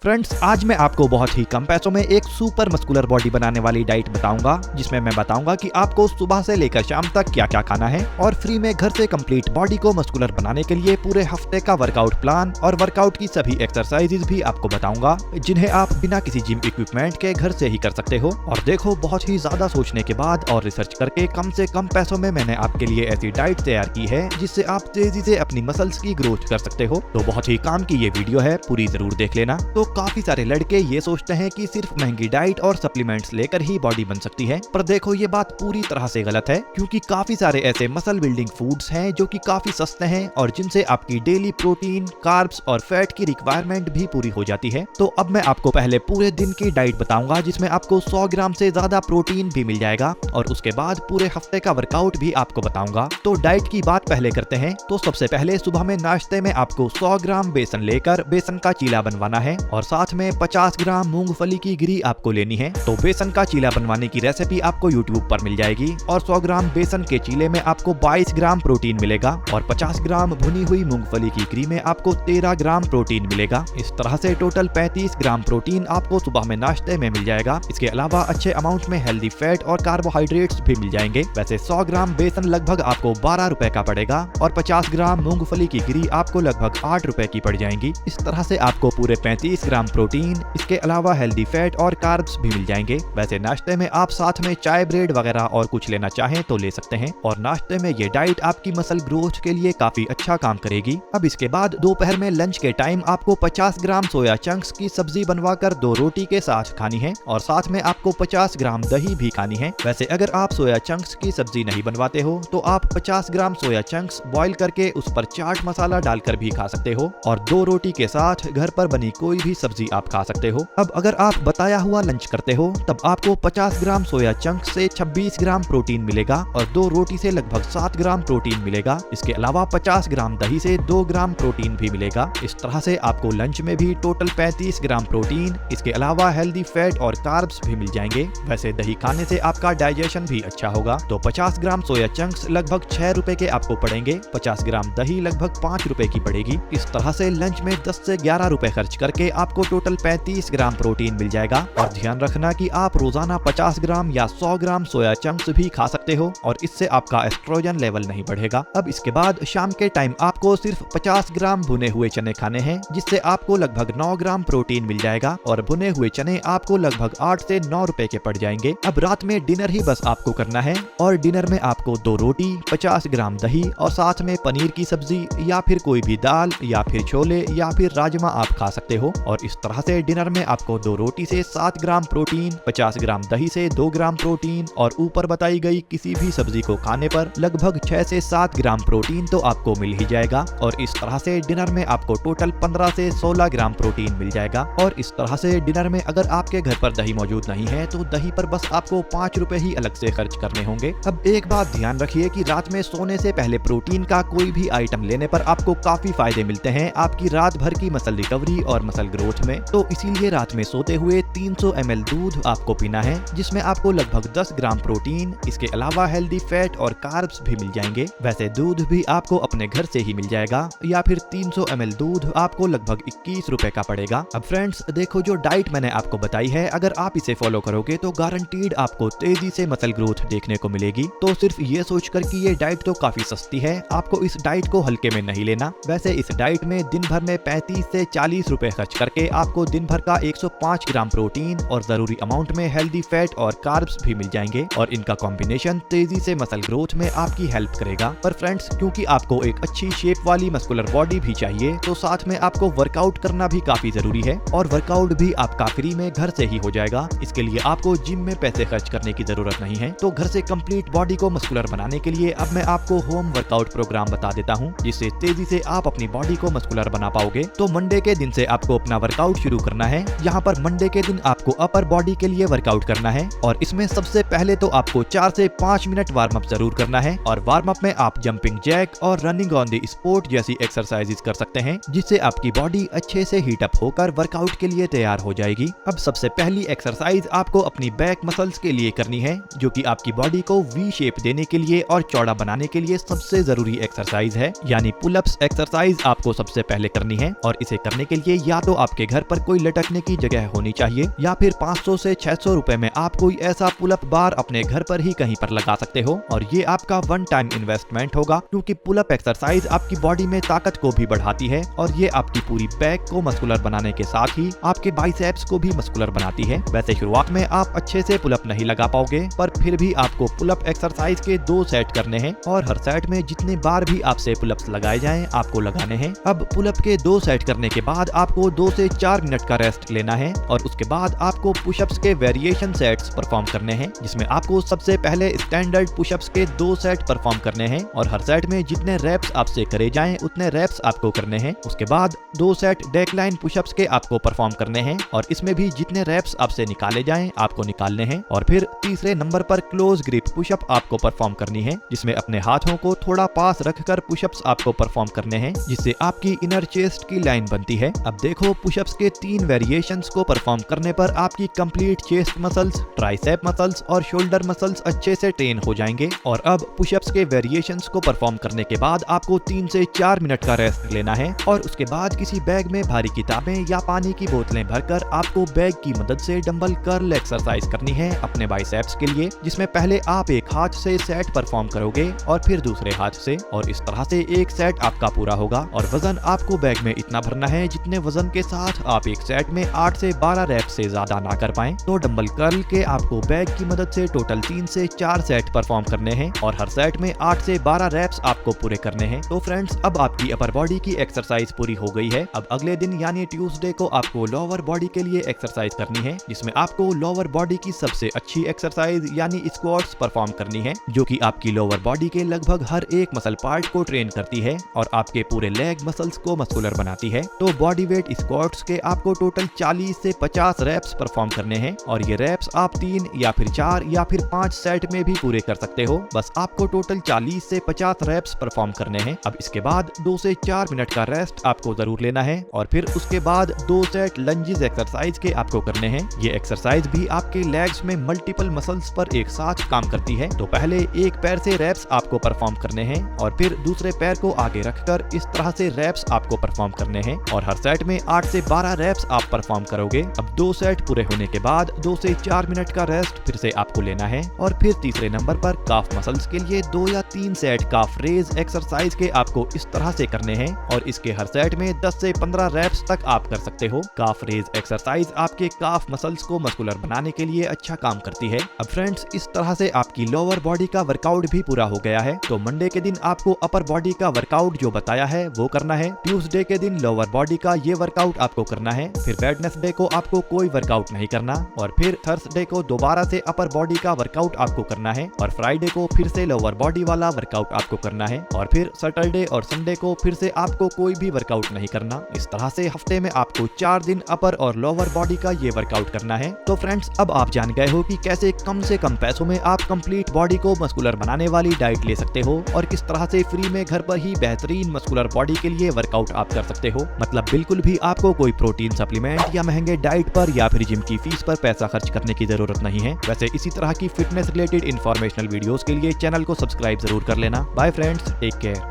Friends, आज मैं आपको बहुत ही कम पैसों में एक सुपर मस्कुलर बॉडी बनाने वाली डाइट बताऊंगा, जिसमें मैं बताऊंगा कि आपको सुबह से लेकर शाम तक क्या क्या खाना है और फ्री में घर से कंप्लीट बॉडी को मस्कुलर बनाने के लिए पूरे हफ्ते का वर्कआउट प्लान और वर्कआउट की सभी एक्सरसाइजेज भी आपको बताऊंगा, जिन्हें आप बिना किसी जिम इक्विपमेंट के घर से ही कर सकते हो। और देखो, बहुत ही ज्यादा सोचने के बाद और रिसर्च करके कम से कम पैसों में मैंने आपके लिए ऐसी डाइट तैयार की है जिससे आप तेजी से अपनी मसल्स की ग्रोथ कर सकते हो। तो बहुत ही काम की ये वीडियो है, पूरी जरूर देख लेना। तो काफी सारे लड़के ये सोचते हैं कि सिर्फ महंगी डाइट और सप्लीमेंट्स लेकर ही बॉडी बन सकती है, पर देखो ये बात पूरी तरह से गलत है, क्योंकि काफी सारे ऐसे मसल बिल्डिंग फूड्स हैं जो कि काफी सस्ते हैं और जिनसे आपकी डेली प्रोटीन, कार्ब्स और फैट की रिक्वायरमेंट भी पूरी हो जाती है। तो अब मैं आपको पहले पूरे दिन की डाइट बताऊंगा, जिसमें आपको 100 ग्राम से ज्यादा प्रोटीन भी मिल जाएगा, और उसके बाद पूरे हफ्ते का वर्कआउट भी आपको बताऊंगा। तो डाइट की बात पहले करते हैं। तो सबसे पहले सुबह में नाश्ते में आपको 100 ग्राम बेसन लेकर बेसन का चीला बनवाना है, और साथ में 50 ग्राम मूंगफली की गिरी आपको लेनी है। तो बेसन का चीला बनवाने की रेसिपी आपको YouTube पर मिल जाएगी, और 100 ग्राम बेसन के चीले में आपको 22 ग्राम प्रोटीन मिलेगा, और 50 ग्राम भुनी हुई मूंगफली की गिरी में आपको 13 ग्राम प्रोटीन मिलेगा। इस तरह से टोटल 35 ग्राम प्रोटीन आपको सुबह में नाश्ते में मिल जाएगा। इसके अलावा अच्छे अमाउंट में हेल्दी फैट और कार्बोहाइड्रेट्स भी मिल जाएंगे। वैसे 100 ग्राम बेसन लगभग आपको 12 रुपए का पड़ेगा, और 50 ग्राम मूंगफली की गिरी आपको लगभग 8 रुपए की पड़ जाएंगी। इस तरह से आपको पूरे 35 ग्राम प्रोटीन, इसके अलावा हेल्दी फैट और कार्ब्स भी मिल जाएंगे। वैसे नाश्ते में आप साथ में चाय, ब्रेड वगैरह और कुछ लेना चाहें तो ले सकते हैं, और नाश्ते में ये डाइट आपकी मसल ग्रोथ के लिए काफी अच्छा काम करेगी। अब इसके बाद दोपहर में लंच के टाइम आपको 50 ग्राम सोया चंक्स की सब्जी बनवाकर 2 रोटी के साथ खानी है, और साथ में आपको 50 ग्राम दही भी खानी है। वैसे अगर आप सोया चंक्स की सब्जी नहीं बनवाते हो तो आप 50 ग्राम सोया चंक्स बॉईल करके उस पर चाट मसाला डालकर भी खा सकते हो, और 2 रोटी के साथ घर पर बनी कोई भी सब्जी आप खा सकते हो। अब अगर आप बताया हुआ लंच करते हो तब आपको 50 ग्राम सोया चंक से 26 ग्राम प्रोटीन मिलेगा, और 2 रोटी से लगभग 7 ग्राम प्रोटीन मिलेगा। इसके अलावा 50 ग्राम दही से 2 ग्राम प्रोटीन भी मिलेगा। इस तरह से आपको लंच में भी टोटल 35 ग्राम प्रोटीन, इसके अलावा हेल्दी फैट और कार्ब्स भी मिल जाएंगे। वैसे दही खाने से आपका डाइजेशन भी अच्छा होगा। तो 50 ग्राम सोया चंक्स लगभग 6 रुपए के आपको पड़ेंगे, 50 ग्राम दही लगभग 5 रुपए की पड़ेगी। इस तरह से लंच में 10 से 11 रुपए खर्च करके आपको टोटल 35 ग्राम प्रोटीन मिल जाएगा। और ध्यान रखना कि आप रोजाना 50 ग्राम या 100 ग्राम सोया चंक्स भी खा सकते हो, और इससे आपका एस्ट्रोजन लेवल नहीं बढ़ेगा। अब इसके बाद शाम के टाइम आपको सिर्फ 50 ग्राम भुने हुए चने खाने हैं, जिससे आपको लगभग 9 ग्राम प्रोटीन मिल जाएगा, और भुने हुए चने आपको लगभग 8 से 9 रुपए के पड़ जाएंगे। अब रात में डिनर ही बस आपको करना है, और डिनर में आपको 2 रोटी, 50 ग्राम दही और साथ में पनीर की सब्जी या फिर कोई भी दाल या फिर छोले या फिर राजमा आप खा सकते हो। और इस तरह से डिनर में आपको 2 रोटी से 7 ग्राम प्रोटीन, 50 ग्राम दही से 2 ग्राम प्रोटीन, और ऊपर बताई गई किसी भी सब्जी को खाने पर लगभग 6 से 7 ग्राम प्रोटीन तो आपको मिल ही जाएगा। और इस तरह से डिनर में आपको टोटल 15 से 16 ग्राम प्रोटीन मिल जाएगा। और इस तरह से डिनर में अगर आपके घर पर दही मौजूद नहीं है तो दही पर बस आपको 5 रुपए ही अलग से खर्च करने होंगे। अब एक बात ध्यान रखिए कि रात में सोने से पहले प्रोटीन का कोई भी आइटम लेने पर आपको काफी फायदे मिलते हैं आपकी रात भर की मसल रिकवरी और मसल ग्रोथ में। तो इसीलिए रात में सोते हुए 300 ml दूध आपको पीना है, जिसमें आपको लगभग 10 ग्राम प्रोटीन, इसके अलावा हेल्दी फैट और कार्ब्स भी मिल जाएंगे। वैसे दूध भी आपको अपने घर से ही मिल जाएगा, या फिर 300 ml दूध आपको लगभग 21 रुपए का पड़ेगा। अब फ्रेंड्स देखो, जो डाइट मैंने आपको बताई है, अगर आप इसे फॉलो करोगे तो गारंटीड आपको तेजी से मसल ग्रोथ देखने को मिलेगी। तो सिर्फ ये सोचकर कि ये डाइट तो काफी सस्ती है, आपको इस डाइट को हल्के में नहीं लेना। वैसे इस डाइट में दिन भर में 35 से 40 रुपए खर्च करके आपको दिन भर का 105 ग्राम प्रोटीन और जरूरी अमाउंट में हेल्दी फैट और कार्ब्स भी मिल जाएंगे, और इनका कॉम्बिनेशन तेजी से मसल ग्रोथ में आपकी हेल्प करेगा। पर फ्रेंड्स, क्योंकि आपको एक अच्छी शेप वाली मस्कुलर बॉडी भी चाहिए, तो साथ में आपको वर्कआउट करना भी काफी जरूरी है, और वर्कआउट भी आपका फ्री में घर से ही हो जाएगा। इसके लिए आपको जिम में पैसे खर्च करने की जरूरत नहीं है। तो घर से कंप्लीट बॉडी को मस्कुलर बनाने के लिए अब मैं आपको होम वर्कआउट प्रोग्राम बता देता हूँ, जिससे तेजी से आप अपनी बॉडी को मस्कुलर बना पाओगे। तो मंडे के दिन से आपको अपना वर्कआउट शुरू करना है। यहाँ पर मंडे के दिन आपको अपर बॉडी के लिए वर्कआउट करना है, और इसमें सबसे पहले तो आपको 4 से 5 मिनट वार्म अप जरूर करना है। और वार्म अप में आप जंपिंग जैक और रनिंग ऑन द स्पॉट जैसी एक्सरसाइजेज कर सकते हैं, जिससे आपकी बॉडी अच्छे से हीट अप होकर वर्कआउट के लिए तैयार हो जाएगी। अब सबसे पहली एक्सरसाइज आपको अपनी बैक मसल्स के लिए करनी है, जो कि आपकी बॉडी को वी शेप देने के लिए और चौड़ा बनाने के लिए सबसे जरूरी एक्सरसाइज है, यानी पुल अप्स एक्सरसाइज आपको सबसे पहले करनी है। और इसे करने के लिए या तो आपके घर पर कोई लटकने की जगह होनी चाहिए, या फिर 500 से 600 रुपए में आप कोई ऐसा पुलअप बार अपने घर पर ही कहीं पर लगा सकते हो। और ये आपका वन टाइम इन्वेस्टमेंट होगा, क्योंकि पुलअप एक्सरसाइज आपकी बॉडी में ताकत को भी बढ़ाती है और ये आपकी पूरी बैक को मस्कुलर बनाने के साथ ही आपके बाइसेप्स को भी मस्कुलर बनाती है। वैसे शुरुआत में आप अच्छे से पुलअप नहीं लगा पाओगे, पर फिर भी आपको पुलअप एक्सरसाइज के 2 सेट करने हैं और हर सेट में जितने बार भी आपसे पुलअप्स लगाए जाएं आपको लगाने हैं। अब पुलअप के 2 सेट करने के बाद आपको 2 से 4 मिनट का रेस्ट लेना है और उसके बाद आपको पुशअप्स के वेरिएशन सेट्स परफॉर्म करने हैं, जिसमें आपको सबसे पहले स्टैंडर्ड पुशअप्स के 2 सेट परफॉर्म करने हैं और हर सेट में जितने रेप्स आपसे करे जाएं उतने रेप्स आपको करने हैं। उसके बाद 2 सेट डेक्लाइन पुशअप्स के आपको परफॉर्म करने हैं और इसमें भी जितने रेप्स आपसे निकाले जाएं आपको निकालने हैं। और फिर तीसरे नंबर पर क्लोज ग्रिप पुशअप आपको परफॉर्म करनी है, जिसमें अपने हाथों को थोड़ा पास रखकर पुशअप्स आपको परफॉर्म करने हैं, जिससे आपकी इनर चेस्ट की लाइन बनती है। अब देखो, पुशअप्स के 3 वेरिएशंस को परफॉर्म करने पर आपकी complete chest muscles, tricep muscles और शोल्डर मसल्स अच्छे से ट्रेन हो जाएंगे। और अब पुशअप्स के वेरिएशंस को परफॉर्म करने के बाद आपको 3 से 4 मिनट का रेस्ट लेना है और उसके बाद किसी बैग में भारी किताबें या पानी की बोतलें भरकर आपको बैग की मदद से डंबल कर्ल एक्सरसाइज करनी है अपने बाइसेप्स के लिए, जिसमें पहले आप एक हाथ से सेट परफॉर्म करोगे और फिर दूसरे हाथ से, और इस तरह से एक सेट आपका पूरा होगा। और वजन आपको बैग में इतना भरना है जितने वजन के साथ आप एक सेट में 8 से 12 रेप से ज्यादा ना कर पाएं। तो डंबल कर्ल के आपको बैग की मदद से टोटल 3 से 4 सेट परफॉर्म करने हैं और हर सेट में 8 से 12 रेप्स आपको पूरे करने हैं। तो फ्रेंड्स, अब आपकी अपर बॉडी की एक्सरसाइज पूरी हो गई है। अब अगले दिन यानी ट्यूसडे को आपको लोअर बॉडी के लिए एक्सरसाइज करनी है, जिसमें आपको लोअर बॉडी की सबसे अच्छी एक्सरसाइज यानी स्क्वाट्स परफॉर्म करनी है, जो कि आपकी लोअर बॉडी के लगभग हर एक मसल पार्ट को ट्रेन करती है और आपके पूरे लेग मसल्स को मस्कुलर बनाती है। तो बॉडी वेट स्क्वाट्स के आपको टोटल 40 से 50 रेप्स परफॉर्म करने हैं और ये रेप्स आप 3 या फिर 4 या फिर 5 सेट में भी पूरे कर सकते हो। बस आपको टोटल 40 से 50 रेप्स परफॉर्म करने हैं। अब इसके बाद 2 से 4 मिनट का रेस्ट आपको जरूर लेना है और फिर उसके बाद 2 सेट लंजेस एक्सरसाइज के आपको करने हैं। ये एक्सरसाइज भी आपके लेग्स में मल्टीपल मसल्स पर एक साथ काम करती है। तो पहले एक पैर से रेप्स आपको परफॉर्म करने हैं और फिर दूसरे पैर को आगे रखकर इस तरह से रेप्स आपको परफॉर्म करने हैं और हर सेट में 8 से 12 रेप्स आप परफॉर्म करोगे। अब 2 सेट पूरे होने के बाद 2 से 4 मिनट का रेस्ट फिर से आपको लेना है और फिर तीसरे नंबर पर काफ मसल्स के लिए 2 या 3 सेट काफ रेज एक्सरसाइज के आपको इस तरह से करने हैं और इसके हर सेट में 10 से 15 रेप्स तक आप कर सकते हो। काफ रेज एक्सरसाइज आपके काफ मसल्स को मस्कुलर बनाने के लिए अच्छा काम करती है। अब फ्रेंड्स, इस तरह से आपकी लोअर बॉडी का वर्कआउट भी पूरा हो गया है। तो मंडे के दिन आपको अपर बॉडी का वर्कआउट जो बताया है वो करना है, ट्यूसडे के दिन लोअर बॉडी का ये वर्कआउट आपको करना है, फिर वेडनेसडे को आपको कोई वर्कआउट नहीं करना और फिर थर्सडे को दोबारा से अपर बॉडी का वर्कआउट आपको करना है और फ्राइडे को फिर से लोअर बॉडी वाला वर्कआउट आपको करना है और फिर सैटरडे और संडे को फिर से आपको कोई भी वर्कआउट नहीं करना। इस तरह से हफ्ते में आपको 4 दिन अपर और लोअर बॉडी का ये वर्कआउट करना है। तो फ्रेंड्स, अब आप जान गए हो कि कैसे कम से कम पैसों में आप कंप्लीट बॉडी को मस्कुलर बनाने वाली डाइट ले सकते हो और किस तरह से फ्री में घर पर ही बेहतरीन मस्कुलर बॉडी के लिए वर्कआउट आप कर सकते हो। मतलब बिल्कुल भी आपको कोई प्रोटीन सप्लीमेंट या महंगे डाइट पर या फिर जिम की फीस पर पैसा खर्च करने की जरूरत नहीं है। वैसे इसी तरह की फिटनेस रिलेटेड इंफॉर्मेशनल वीडियोस के लिए चैनल को सब्सक्राइब जरूर कर लेना। Bye friends, take care.